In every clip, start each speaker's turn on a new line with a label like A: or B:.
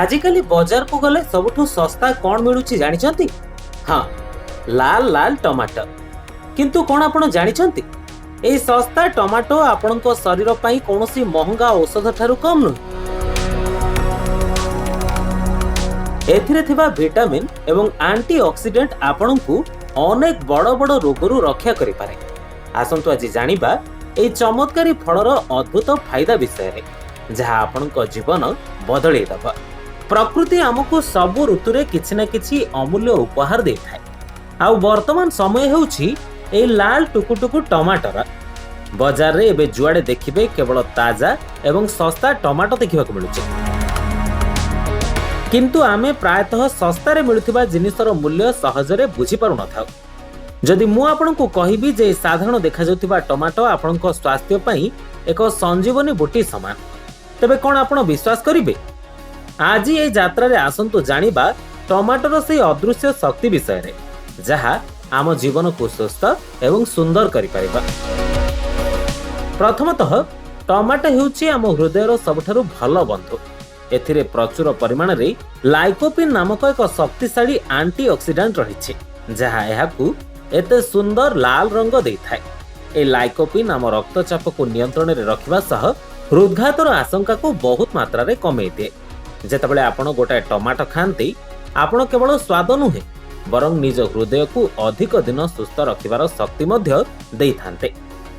A: आजिकली बाजार को गले सबुठु सस्ता कौन मिलुची जानिचंती? हाँ, लाल लाल टमाटर। किंतु कौन आपण जानिचंती? एई सस्ता टमाटो आपणको शरीर पई कोनोसी महंगा औषध ठारू कम नुह। एथिरे थिबा विटामिन एवं एंटीऑक्सीडेंट आपणको अनेक बड़ बड़ रोगरु रक्षा करि पारे। आसंतु आज जानिबा एई चमत्कारी फळर अद्भुत फायदा विषय रे, जहा आपणको जीवन बदलै दबा। प्रकृति आमको सबु ऋतुरे किछि ना किछि अमूल्य उपहार देथाय। आउ वर्तमान समय हेउछि ए लाल टुकुटुकु टमाटर। बाजार रे एबे जुआडे देखिबे केवल ताजा एवं सस्ता टमाटो देखिबाकु मिलुछि। किंतु आमे प्रायतः सस्तारे मिलुथिबा जिनिसर मूल्य सहजरे बुझी पारु नथाउ। जदि मु आपनकु कहिबी जे साधारण देखा जाउथिबा टमाटो आपनको स्वास्थ्य पई एक संजीवनी बूटी समान, तबे कोन आपण विश्वास करिवे? आज ये यात्रा रे आसंतु जानिबा टमाटर से अदृश्य शक्ति विषय रे, जहा आम जीवन को सुस्थ एवं सुंदर करि परिबा। प्रथमतः टमाटो हेउछि आम हृदयर सबठारु भलो बंधु। एथिरे प्रचुर परिमाण रे लाइकोपिन नामक एक शक्तिशाली एंटीऑक्सीडेंट रहिछि, जहा एहाकु एते सुंदर लाल रंग देइथाय। ए लाइकोपिन आम रक्तचाप को नियंत्रण रे रखिबा सह हृदघातर आशंका को बहुत मात्रा रे कमे दिए। जेतेबेले आपण गोटाए टमाटो खांती, आपण केवल स्वाद नुहे बरं निज हृदय को अधिक दिन सुस्थ रखिबार शक्ति मध्य देइथान्ते।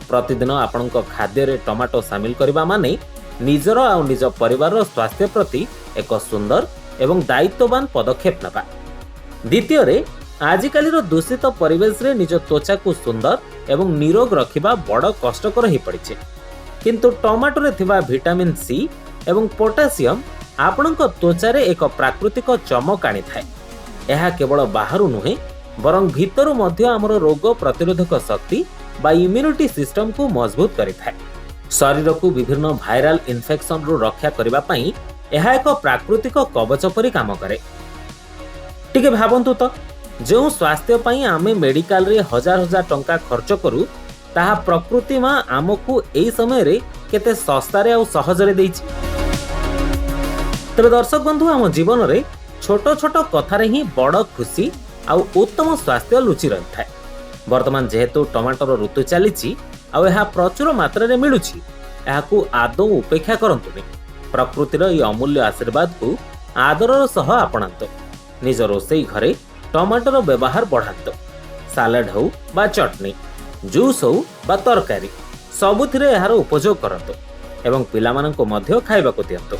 A: प्रतिदिन आपणको खाद्य रे टमाटो शामिल करिबा माने निजर आ निज परिवार स्वास्थ्य प्रति एक सुंदर एवं दायित्ववान पदक्षेप नबा। द्वितीय रे आजिकालीर दूषित परिवेश रे निज त्वचा को सुंदर एवं निरोग रखिबा बड़ कष्टकर ही पड़िছে। किंतु टमाटो रे थिबा विटामिन सी एवं पोटासियम आपणको त्वचा रे एक प्राकृतिक चमक आनी थाए। यह केवल बाहरु नुहे बरं भीतरु मध्य हमर रोग प्रतिरोधक शक्ति बा इम्यूनिटी सिस्टम को मजबूत करि थाए। शरीर को विभिन्न वायरल इन्फेक्शन रु रक्षा करिबा पई यह एक प्राकृतिक कवच परि काम करे। टिके भाबंतु तो, जो स्वास्थ्य पई आमे मेडिकल रे हजार हजार टंका खर्च करू, ताहा प्रकृति मा आमको एई समय रे केते सस्ता रे आ सहज रे देछि। तबे दर्शक बंधु, आम जीवन रे छोट छोट कथा रे ही बड़ खुशी आ उत्तम स्वास्थ्य लुचि रही थाए। वर्तमान जेहेतु टमाटर ऋतु चलीछि आ यह प्रचुर मात्रा रे मिलुछि, एहाकु आदौ उपेक्षा करंतुनी। प्रकृतिर ई अमूल्य आशीर्वाद को आदरर सह आपणांतु। निज रोषेई घरे टमाटर व्यवहार बढ़ांतु। सालाड हो बा चटनी, जूस हो बा तरकारी, सबुथिरे एहार उपयोग करंतु एवं पिलामानंको मध्य खाइबाकु दियंतु।